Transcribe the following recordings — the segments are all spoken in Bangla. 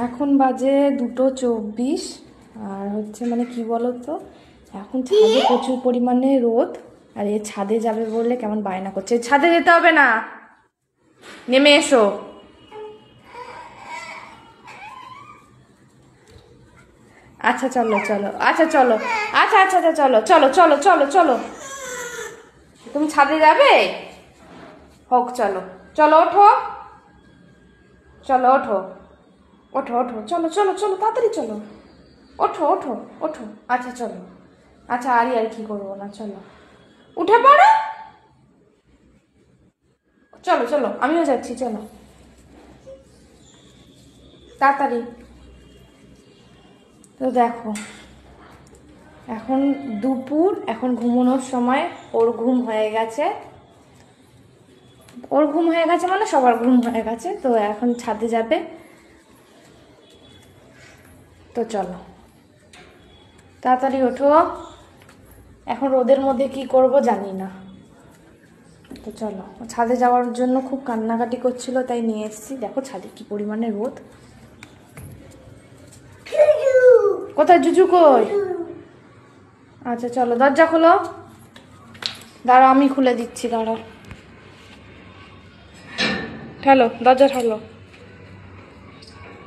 এখন বাজে 2:24 আর হচ্ছে মানে কি বলতো, এখন ছাদে প্রচুর পরিমাণে রোদ। আর এ ছাদে যাবে বললে কেমন বায়না করছে, ছাদে যেতে হবে না, নেমে এসো। আচ্ছা চলো চলো, আচ্ছা চলো, আচ্ছা আচ্ছা আচ্ছা চলো চলো চলো চলো চলো। তুমি ছাদে যাবে? হোক, চলো চলো, ওঠো, চলো ওঠো, ওঠো ওঠো, চলো চলো চলো, তাড়াতাড়ি চলো, ওঠো ওঠো ওঠো। আচ্ছা চলো, আচ্ছা আর কি করবো না, চলো উঠে পড়ো, চলো চলো, আমিও যাচ্ছি, চলো তাড়াতাড়ি। তো দেখো এখন দুপুর, এখন ঘুমানোর সময়, ওর ঘুম হয়ে গেছে, ওর ঘুম হয়ে গেছে মানে সবার ঘুম হয়ে গেছে। তো এখন ছাদে যাবে, তো চলো তাড়াতাড়ি ওঠো। এখন রোদের মধ্যে কি করব জানি না, তো চলো। ছাদে যাওয়ার জন্য খুব কান্নাকাটি করছিল, তাই নিয়ে এসেছি। দেখো ছাদে কি পরিমাণে রোদ। কোথায় জুজু, কই? আচ্ছা চলো, দরজা খোলো, দাঁড়াও আমি খুলে দিচ্ছি, দাঁড়াও, ঠেলো দরজা, ঠেলো,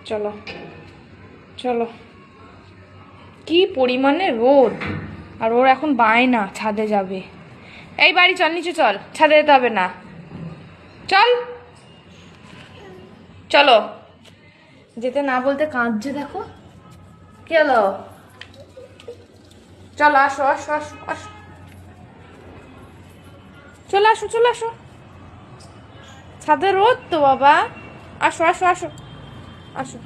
চলো চলো। কি পরিমাণে রোদ, আর ওর এখন বায়না ছাদে যাবে। এই বাড়ি চল, নিচে চল, ছাদে যেতে হবে না, চল চলো। যেতে না বলতে কাঁদছে, দেখো কি হলো, চলো আসো আসো আসো আসো, চলে আসো চলে আসো, ছাদে রোদ তো বাবা, আসো আসো আসো আসো।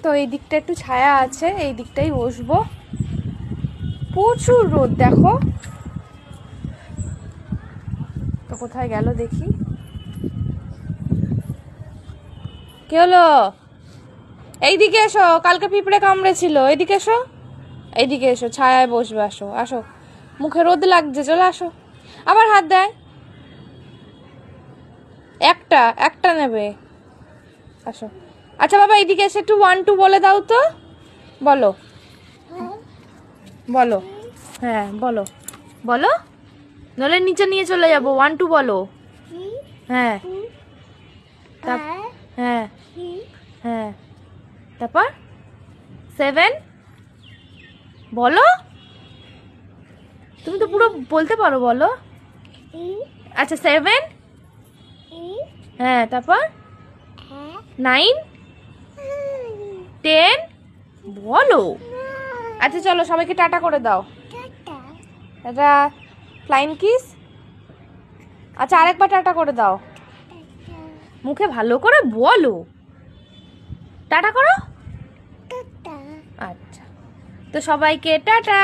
তো এই দিকটা একটু ছায়া আছে, এই দিকটাই বসবো। প্রচুর রোদ দেখো। তো কোথায় গেল দেখি, কি হলো? এইদিকে এসো, কালকে পিঁপড়ে কামড়েছিল, এইদিকে এসো, এইদিকে এসো, ছায়ায় বসবে, আসো আসো, মুখে রোদ লাগছে, চলে আসো। আবার হাত দেয়, একটা একটা নেবে, আসো। আচ্ছা বাবা এইদিকে এসে একটু 1 2 বলে দাও তো, বলো বলো, হ্যাঁ বলো বলো, নলে নিচে নিয়ে চলে যাবো, 1 2 বলো। হ্যাঁ হ্যাঁ হ্যাঁ, তারপর 7 বলো, তুমি তো পুরো বলতে পারো, বলো। আচ্ছা 7, হ্যাঁ তারপর 9 10 বলো। আচ্ছা চলো সবাইকে টাটা করে দাও, এটা ফ্লাইং কিস। আচ্ছা আরেকবার টাটা করে দাও, মুখে ভালো করে বলো, টাটা করো। আচ্ছা তো সবাইকে টাটা।